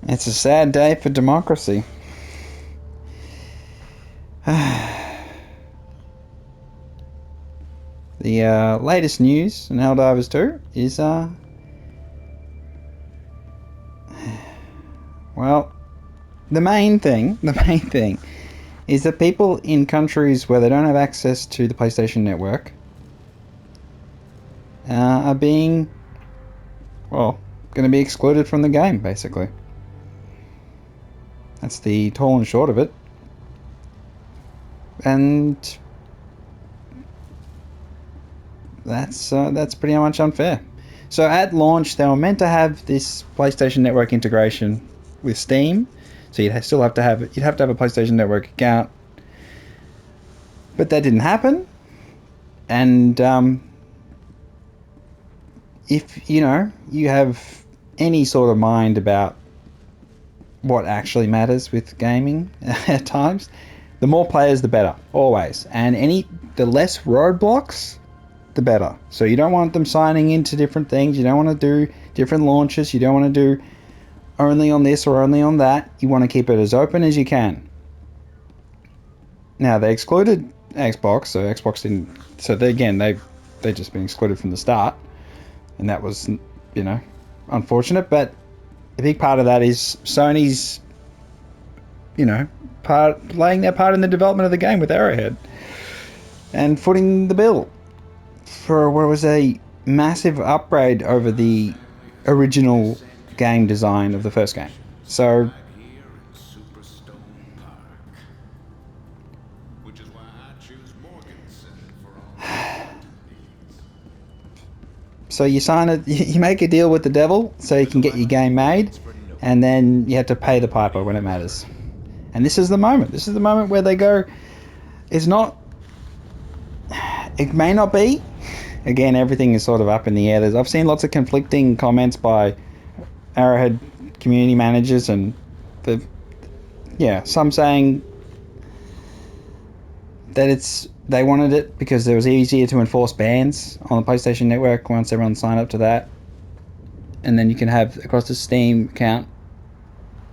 It's a sad day for democracy. The latest news in Helldivers 2 is, well, the main thing is that people in countries where they don't have access to the PlayStation Network are being, well, going to be excluded from the game, basically. That's the tall and short of it. And that's pretty much unfair. So at launch, they were meant to have this PlayStation Network integration with Steam. So you'd have to have a PlayStation Network account, but that didn't happen. And if you have any sort of mind about what actually matters with gaming at times, the more players, the better, always. And the less roadblocks, the better. So you don't want them signing into different things. You don't want to do different launches. You don't want to do only on this or only on that. You want to keep it as open as you can. Now, they excluded Xbox, so Xbox didn't. So they just been excluded from the start, and that was, unfortunate. But a big part of that is Sony's, playing their part in the development of the game with Arrowhead, and footing the bill for what was a massive upgrade over the original game design of the first game. So you sign it, you make a deal with the devil so you can get your game made, and then you have to pay the piper when it matters. And this is the moment. This is the moment where they go, it may not be. Again, everything is sort of up in the air. I've seen lots of conflicting comments by Arrowhead community managers, and some saying that they wanted it because it was easier to enforce bans on the PlayStation Network once everyone signed up to that. And then you can have, across the Steam account,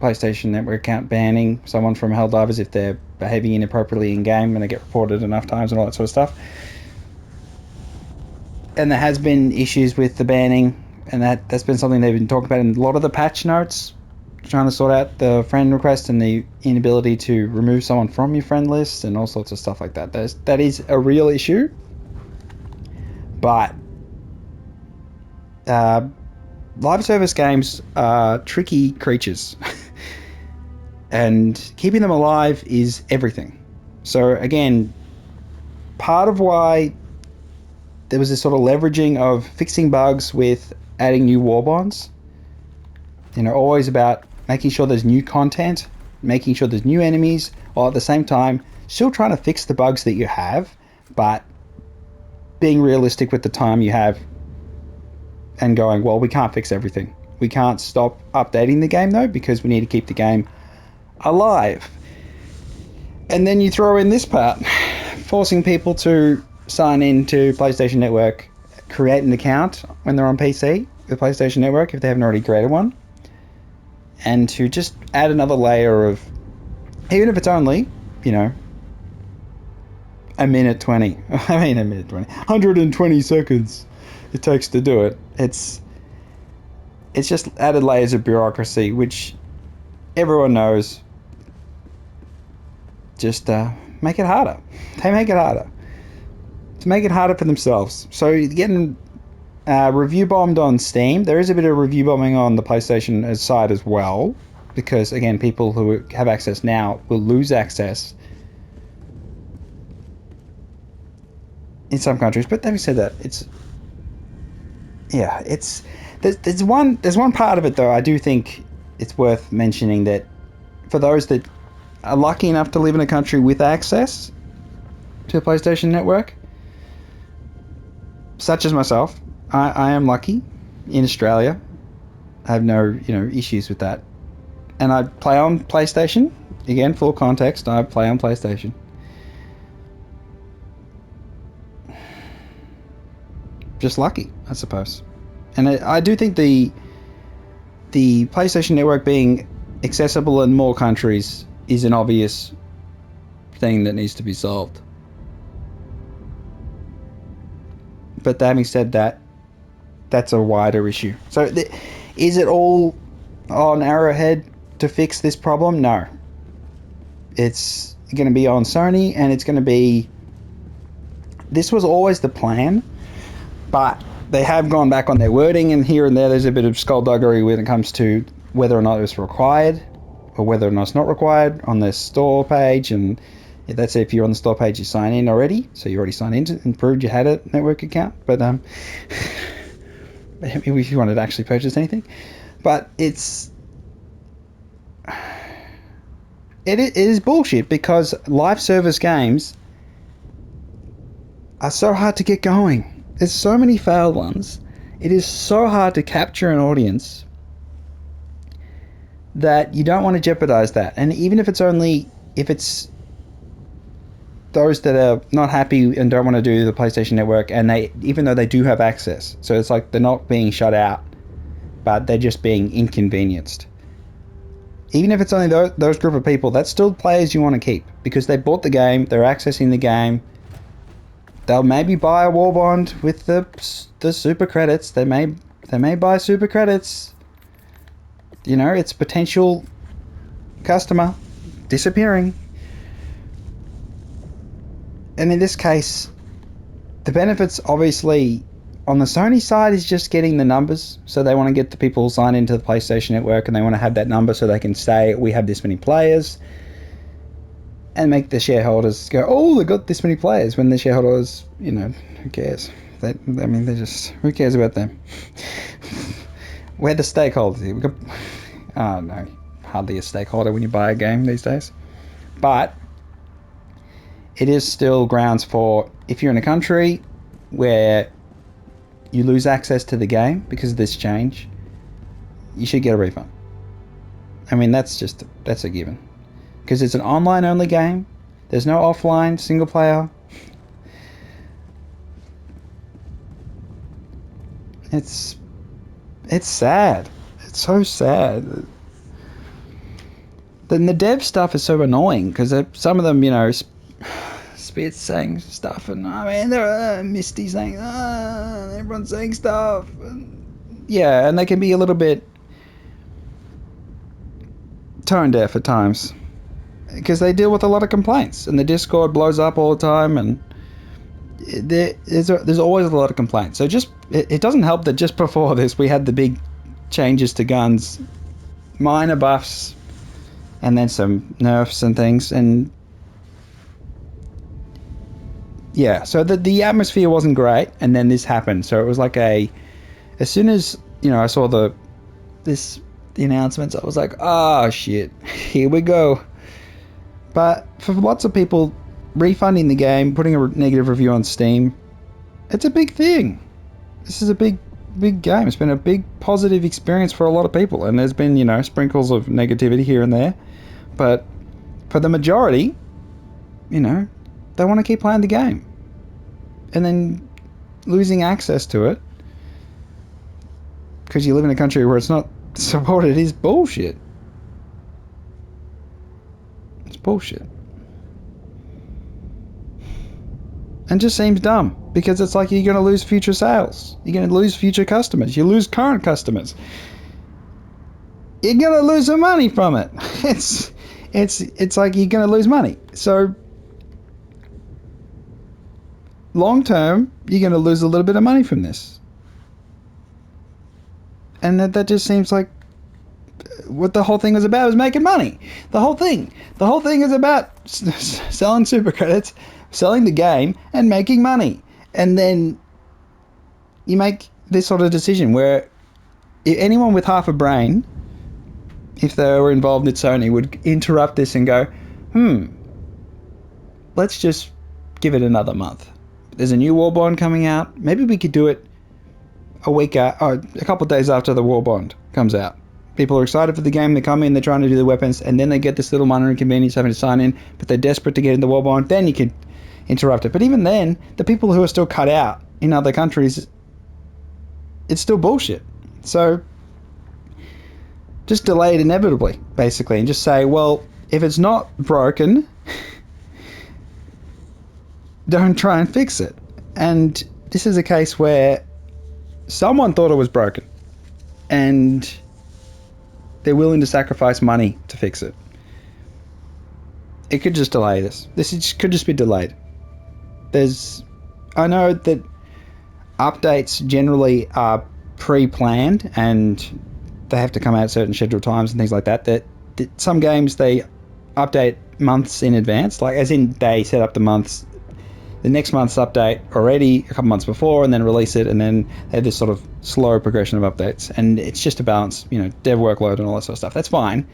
PlayStation Network account, banning someone from Helldivers if they're behaving inappropriately in-game and they get reported enough times and all that sort of stuff. And there has been issues with the banning, and that's been something they've been talking about in a lot of the patch notes, trying to sort out the friend request and the inability to remove someone from your friend list and all sorts of stuff like that. That is a real issue. But live service games are tricky creatures. And keeping them alive is everything. So again, part of why there was this sort of leveraging of fixing bugs with adding new war bonds, always about making sure there's new content, making sure there's new enemies, while at the same time still trying to fix the bugs that you have, but being realistic with the time you have and going, well, we can't fix everything. We can't stop updating the game though, because we need to keep the game alive. And then you throw in this part, forcing people to sign into PlayStation Network, create an account when they're on PC with PlayStation Network if they haven't already created one, and to just add another layer of, even if it's only, a minute 20, 120 seconds it takes to do it. It's just added layers of bureaucracy, which everyone knows. Just make it harder. They make it harder. To make it harder for themselves. So you're getting review bombed on Steam. There is a bit of review bombing on the PlayStation side as well, because again, people who have access now will lose access in some countries. But having said that, there's one part of it though. I do think it's worth mentioning that for those that are lucky enough to live in a country with access to the PlayStation Network, such as myself, I am lucky in Australia. I have no, issues with that. And I play on PlayStation. Again, full context, I play on PlayStation. Just lucky, I suppose. And I do think the PlayStation Network being accessible in more countries is an obvious thing that needs to be solved. But having said that, that's a wider issue. So is it all on Arrowhead to fix this problem? No. It's going to be on Sony, and it's going to be... This was always the plan, but they have gone back on their wording, and here and there there's a bit of skullduggery when it comes to whether or not it was required or whether or not it's not required on their store page. And that's if you're on the store page, you sign in already, so you already signed in and proved you had a network account. But if you wanted to actually purchase anything, but it is bullshit, because live service games are so hard to get going. There's so many failed ones. It is so hard to capture an audience that you don't want to jeopardize that. And even if it's those that are not happy and don't want to do the PlayStation Network, and even though they do have access, so it's like they're not being shut out, but they're just being inconvenienced. Even if it's only those group of people, that's still players you want to keep, because they bought the game, they're accessing the game. They'll maybe buy a war bond with the super credits. They may buy super credits. You know, it's potential customer disappearing. And in this case, the benefits obviously on the Sony side is just getting the numbers. So they want to get the people signed into the PlayStation Network, and they want to have that number so they can say we have this many players, and make the shareholders go, oh, they got this many players, when the shareholders, you know, who cares? They're just, who cares about them? We're the stakeholders here. No, hardly a stakeholder when you buy a game these days. But it is still grounds for, if you're in a country where you lose access to the game because of this change, you should get a refund. I mean, that's a given. Because it's an online-only game. There's no offline single-player. It's sad. It's so sad. Then the dev stuff is so annoying, because some of them, you know, Spit's saying stuff, and I mean, there are Misty saying, everyone's saying stuff. Yeah, and they can be a little bit tone deaf at times, because they deal with a lot of complaints, and the Discord blows up all the time, and there's always a lot of complaints. So it doesn't help that just before this we had the big changes to guns, minor buffs, and then some nerfs and things, and yeah, so the atmosphere wasn't great, and then this happened. So it was like as soon as, you know, I saw the announcements, I was like, oh shit, here we go. But for lots of people, refunding the game, putting a negative review on Steam, it's a big thing. This is a big game. It's been a big positive experience for a lot of people, and there's been, you know, sprinkles of negativity here and there, but for the majority, you know, they want to keep playing the game, and then losing access to it because you live in a country where it's not supported is bullshit. It's bullshit. And just seems dumb, because it's like you're going to lose future sales. You're going to lose future customers. You lose current customers. You're going to lose some money from it. It's like you're going to lose money. So long term, you're going to lose a little bit of money from this. And that just seems like what the whole thing was about, was making money. The whole thing is about selling super credits, selling the game, and making money. And then you make this sort of decision where anyone with half a brain, if they were involved at Sony, would interrupt this and go, let's just give it another month. There's a new war bond coming out. Maybe we could do it a couple of days after the war bond comes out. People are excited for the game, they come in, they're trying to do the weapons, and then they get this little minor inconvenience having to sign in, but they're desperate to get in the war bond. Then you could interrupt it. But even then, the people who are still cut out in other countries, it's still bullshit. So just delay it inevitably, basically, and just say, well, if it's not broken, don't try and fix it. And this is a case where someone thought it was broken, and they're willing to sacrifice money to fix it. It could just delay this. Could just be delayed. I know that updates generally are pre-planned and they have to come out at certain scheduled times and things like that. That some games they update months in advance, like as in they set up the next month's update already a couple months before and then release it, and then they have this sort of slow progression of updates, and it's just to balance, dev workload and all that sort of stuff. That's fine.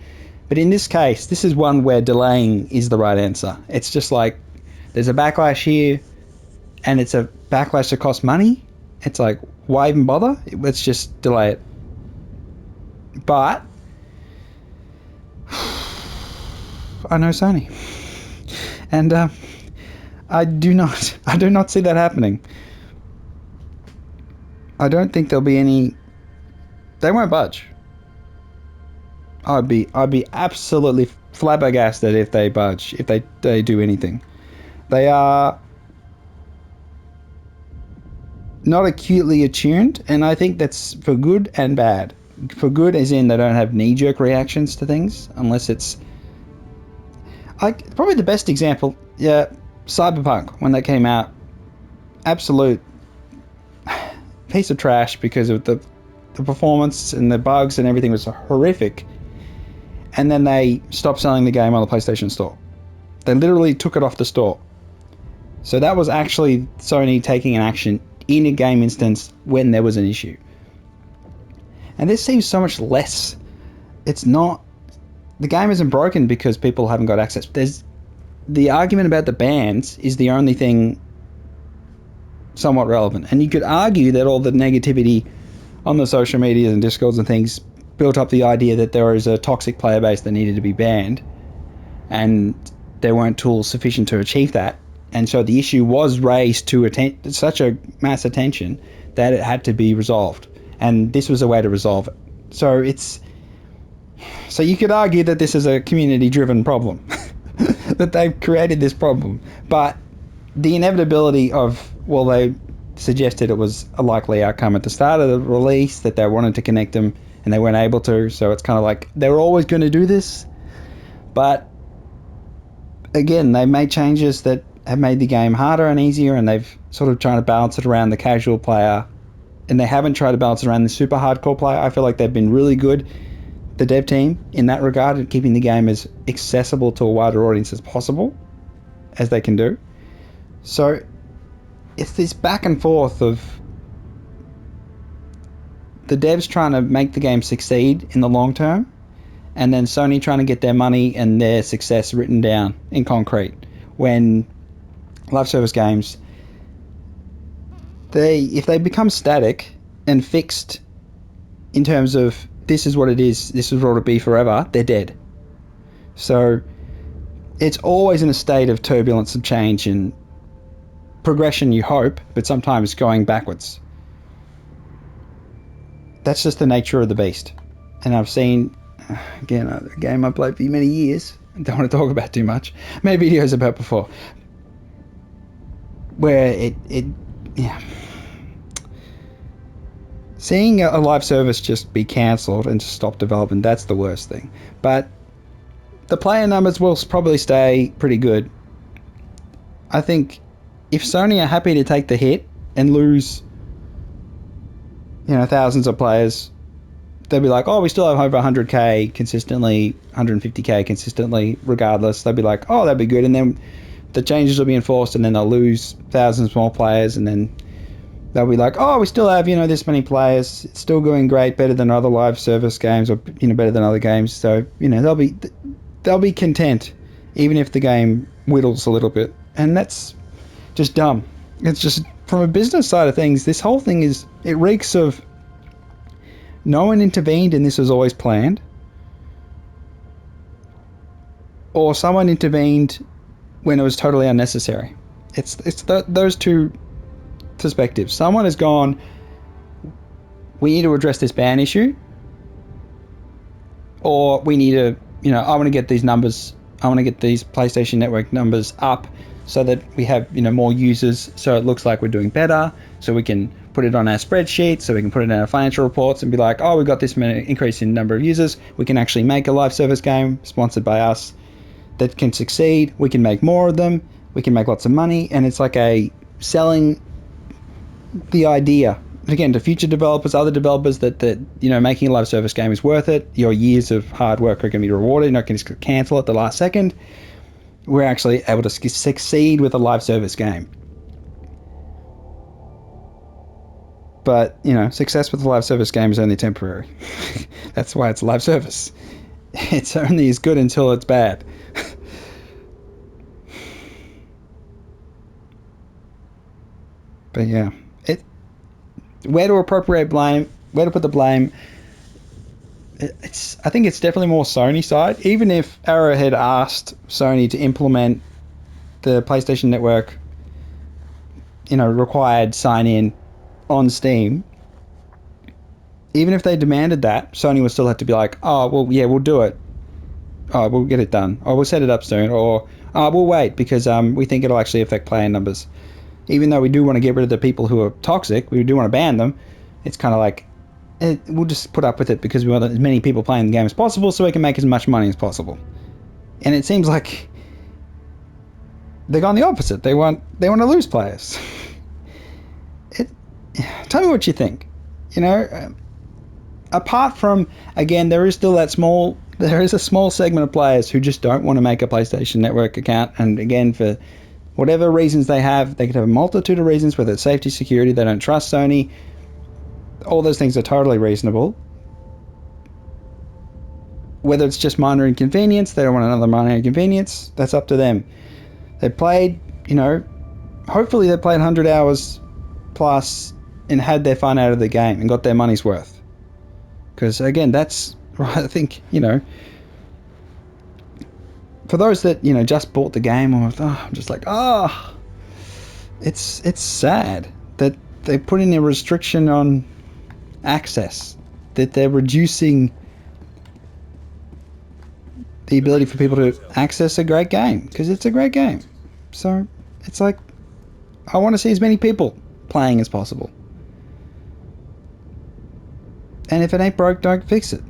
But in this case, this is one where delaying is the right answer. It's just like, there's a backlash here, and it's a backlash that costs money. It's like, why even bother? Let's just delay it. But I know Sony, and I do not see that happening. I don't think there'll be any. They won't budge. I'd be absolutely flabbergasted if they budge, if they do anything. They are not acutely attuned, and I think that's for good and bad. For good as in they don't have knee-jerk reactions to things, unless it's like, probably the best example, Cyberpunk, when they came out, absolute piece of trash because of the performance and the bugs and everything was horrific. And then they stopped selling the game on the PlayStation Store. They literally took it off the store. So that was actually Sony taking an action in a game instance when there was an issue. And this seems so much less. It's not... The game isn't broken because people haven't got access. There's the argument about the bans is the only thing somewhat relevant. And you could argue that all the negativity on the social media and Discords and things built up the idea that there was a toxic player base that needed to be banned, and there weren't tools sufficient to achieve that. And so the issue was raised to such a mass attention that it had to be resolved. And this was a way to resolve it. So you could argue that this is a community-driven problem, that they've created this problem. But the inevitability of, well, they suggested it was a likely outcome at the start of the release, that they wanted to connect them and they weren't able to. So it's kind of like they were always going to do this. But again, they made changes that have made the game harder and easier, and they've sort of tried to balance it around the casual player, and they haven't tried to balance it around the super hardcore player. I feel like they've been really good, the dev team, in that regard, at keeping the game as accessible to a wider audience as possible, as they can do. So it's this back and forth of the devs trying to make the game succeed in the long term, and then Sony trying to get their money and their success written down in concrete. When live service games, if they become static and fixed in terms of this is what it is, this is what it'll be forever, they're dead. So it's always in a state of turbulence and change and progression, you hope, but sometimes going backwards. That's just the nature of the beast. And I've seen, again, a game I played for many years, I don't want to talk about too much, made videos about before, where seeing a live service just be cancelled and just stop development, that's the worst thing. But the player numbers will probably stay pretty good. I think if Sony are happy to take the hit and lose, thousands of players, they'll be like, oh, we still have over 100k consistently, 150k consistently, regardless. They'll be like, oh, that'd be good. And then the changes will be enforced, and then they'll lose thousands more players, and then they'll be like, oh, we still have, this many players. It's still going great, better than other live service games, or, better than other games. So, they'll be content, even if the game whittles a little bit. And that's just dumb. It's just, from a business side of things, this whole thing it reeks of no one intervened and this was always planned, or someone intervened when it was totally unnecessary. It's those two perspectives. Someone has gone, we need to address this ban issue, or we need to, I want to get these numbers, I want to get these PlayStation Network numbers up so that we have, more users, so it looks like we're doing better, so we can put it on our spreadsheet, so we can put it in our financial reports and be like, oh, we've got this many increase in number of users. We can actually make a live service game sponsored by us that can succeed. We can make more of them. We can make lots of money, and it's like a selling the idea again to future developers, other developers, that making a live service game is worth it. Your years of hard work are going to be rewarded. You're not going to just cancel at the last second. We're actually able to succeed with a live service game. But success with a live service game is only temporary. That's why it's a live service. It's only as good until it's bad. But yeah, where to appropriate blame, where to put the blame. I think it's definitely more Sony side. Even if Arrowhead asked Sony to implement the PlayStation Network, required sign-in on Steam, even if they demanded that, Sony would still have to be like, oh, well, yeah, we'll do it. Oh, we'll get it done. Or we'll set it up soon. Or we'll wait because we think it'll actually affect player numbers. Even though we do want to get rid of the people who are toxic, we do want to ban them, it's kind of like, we'll just put up with it because we want as many people playing the game as possible so we can make as much money as possible. And it seems like they've gone the opposite. They want to lose players. Tell me what you think. Apart from, again, there is a small segment of players who just don't want to make a PlayStation Network account, and again, for whatever reasons they have, they could have a multitude of reasons, whether it's safety, security, they don't trust Sony. All those things are totally reasonable. Whether it's just minor inconvenience, they don't want another minor inconvenience, that's up to them. They played, hopefully they played 100 hours plus and had their fun out of the game and got their money's worth. Because, again, that's, I think, for those that, just bought the game, or I'm just like, it's sad that they put in a restriction on access, that they're reducing the ability for people to access a great game, because it's a great game. So it's like, I want to see as many people playing as possible. And if it ain't broke, don't fix it.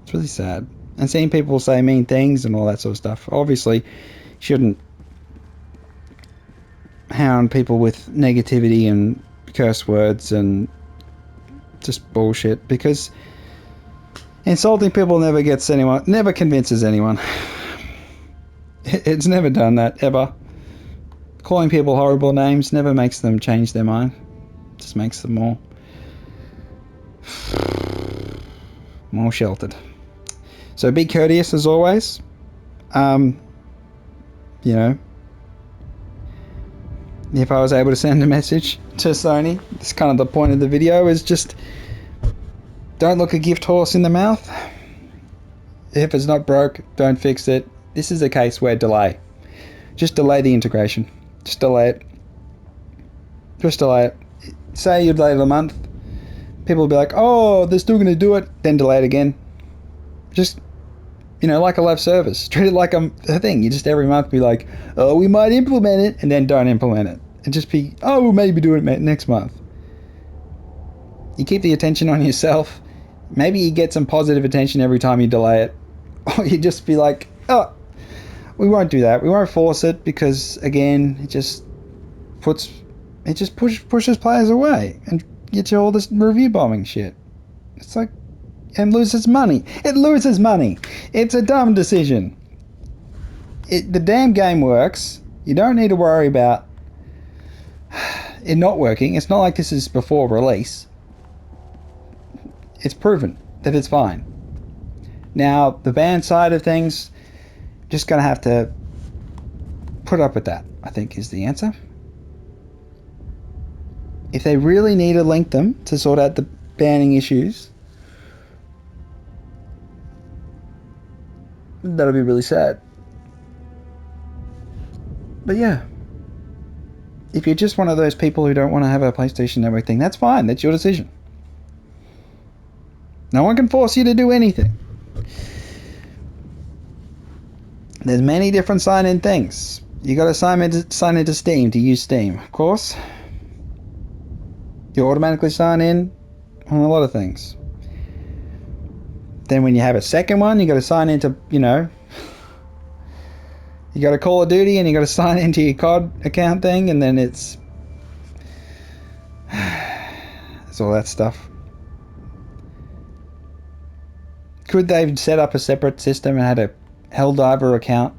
It's really sad. And seeing people say mean things and all that sort of stuff, obviously shouldn't hound people with negativity and curse words and just bullshit, because insulting people never convinces anyone. It's never done that, ever. Calling people horrible names never makes them change their mind. It just makes them more sheltered. So be courteous as always. If I was able to send a message to Sony, that's kind of the point of the video, is just don't look a gift horse in the mouth. If it's not broke, don't fix it. This is a case where just delay the integration. Just delay it. Say you delay it a month, people will be like, oh, they're still going to do it, then delay it again. Just, like a live service. Treat it like a thing. You just every month be like, oh, we might implement it, and then don't implement it. And just be, oh, we'll maybe do it next month. You keep the attention on yourself. Maybe you get some positive attention every time you delay it. Or you just be like, oh, we won't do that. We won't force it, because, again, it just pushes players away and gets you all this review bombing shit. It's like, and loses money. It loses money. It's a dumb decision. The damn game works. You don't need to worry about it not working. It's not like this is before release. It's proven that it's fine. Now, the ban side of things, just going to have to put up with that, I think, is the answer. If they really need to link them to sort out the banning issues, that'll be really sad. But yeah, if you're just one of those people who don't want to have a PlayStation Network thing, that's fine. That's your decision. No one can force you to do anything. There's many different sign-in things. You got to sign into Steam to use Steam, of course. You automatically sign in on a lot of things. Then when you have a second one, you got to sign into, you know, you got a Call of Duty and you got to sign into your COD account thing, and then it's all that stuff. Could they set up a separate system and had a Helldiver account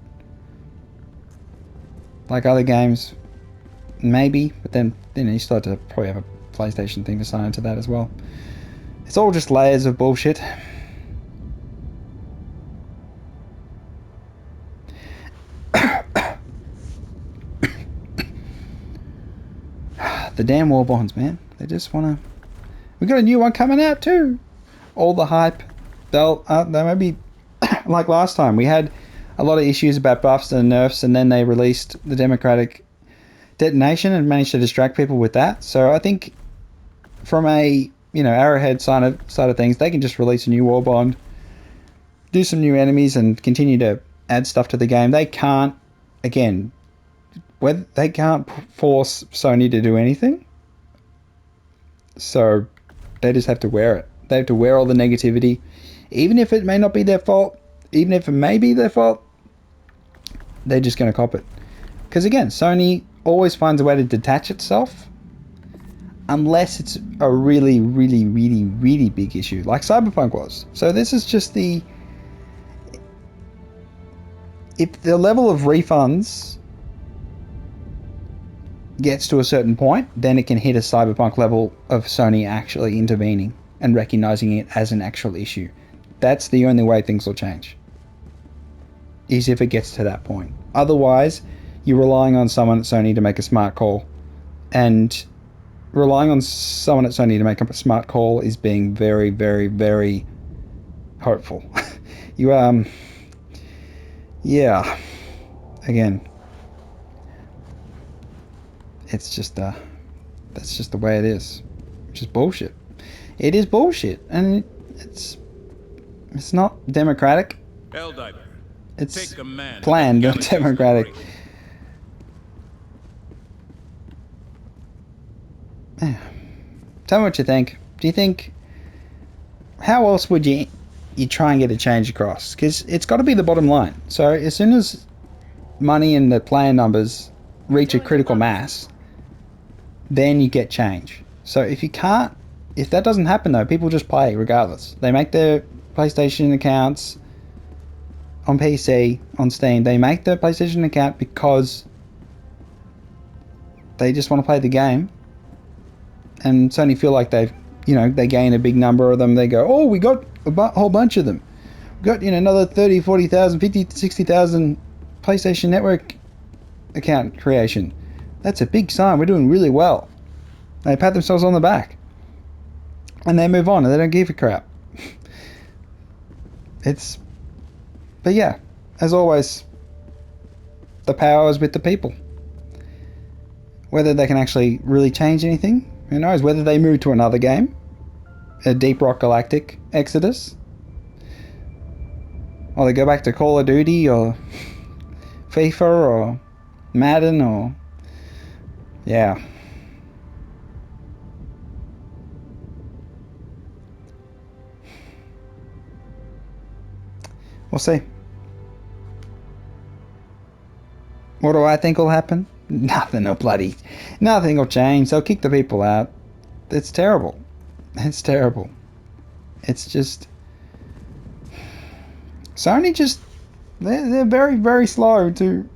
like other games? Maybe, but then you still have to probably have a PlayStation thing to sign into that as well. It's all just layers of bullshit. The damn war bonds, man. They just want to... We got a new one coming out too. All the hype. They may be... like last time, we had a lot of issues about buffs and nerfs, and then they released the Democratic Detonation and managed to distract people with that. So I think from a, you know, Arrowhead side of things, they can just release a new war bond, do some new enemies, and continue to add stuff to the game. They can't, again... they can't force Sony to do anything, so they just have to wear it. They have to wear all the negativity, even if it may not be their fault, even if it may be their fault, they're just going to cop it. Because again, Sony always finds a way to detach itself, unless it's a really, really, really, really big issue, like Cyberpunk was. So this is just if the level of refunds gets to a certain point, then it can hit a Cyberpunk level of Sony actually intervening and recognizing it as an actual issue. That's the only way things will change, is if it gets to that point. Otherwise, you're relying on someone at Sony to make a smart call, and relying on someone at Sony to make a smart call is being very, very, very hopeful. Yeah, again, it's just that's just the way it is, which is bullshit. It is bullshit, and it's not democratic. Helldiver, it's planned, not democratic. Tell me what you think. Do you think, how else would you try and get a change across? Because it's got to be the bottom line. So as soon as money and the player numbers reach a critical mass, then you get change. So if that doesn't happen though, people just play regardless. They make their PlayStation accounts on PC, on Steam. They make their PlayStation account because they just want to play the game. And Sony feel like they gain a big number of them. They go, oh, we got a whole bunch of them. We got, another 30, 40,000, 50, 60,000 PlayStation Network account creation. That's a big sign. We're doing really well. They pat themselves on the back. And they move on and they don't give a crap. But yeah, as always, the power is with the people. Whether they can actually really change anything, who knows? Whether they move to another game, a Deep Rock Galactic Exodus, or they go back to Call of Duty or FIFA or Madden or... yeah. We'll see. What do I think will happen? Nothing will change. They'll kick the people out. It's terrible. It's terrible. It's just... Sony just... They're very, very slow to...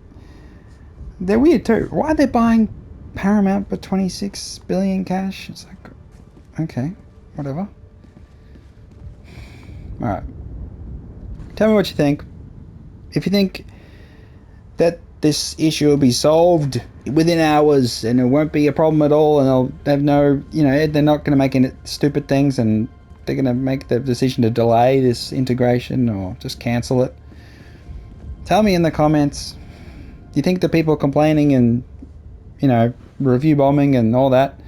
They're weird too. Why are they buying Paramount for 26 billion cash? It's like... okay, whatever. Alright. Tell me what you think. If you think that this issue will be solved within hours and it won't be a problem at all, and they'll have no, they're not going to make any stupid things, and they're going to make the decision to delay this integration or just cancel it, tell me in the comments. Do you think the people complaining and, review bombing and all that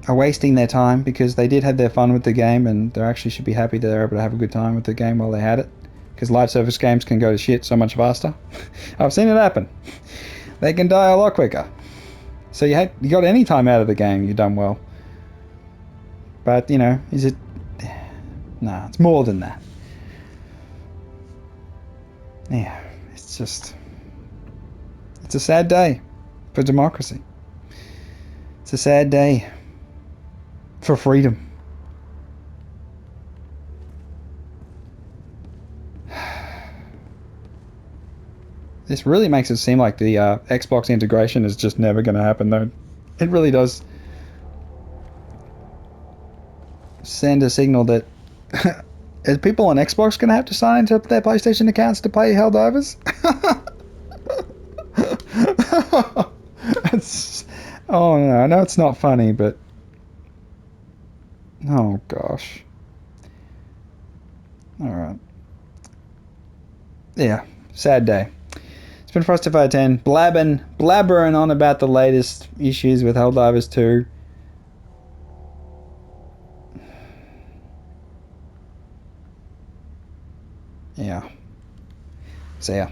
are wasting their time, because they did have their fun with the game, and they actually should be happy that they're able to have a good time with the game while they had it, because live service games can go to shit so much faster. I've seen it happen. They can die a lot quicker. So you got any time out of the game, you've done well. But, you know, is it... Nah, it's more than that. Yeah, it's just... It's a sad day for democracy. It's a sad day for freedom. This really makes it seem like the Xbox integration is just never going to happen, though. It really does send a signal that are people on Xbox going to have to sign into their PlayStation accounts to play Helldivers? Oh no, I know it's not funny, but oh gosh. Alright. Yeah, sad day. It's been Frostified 10, blabbering on about the latest issues with Helldivers 2. Yeah. See ya.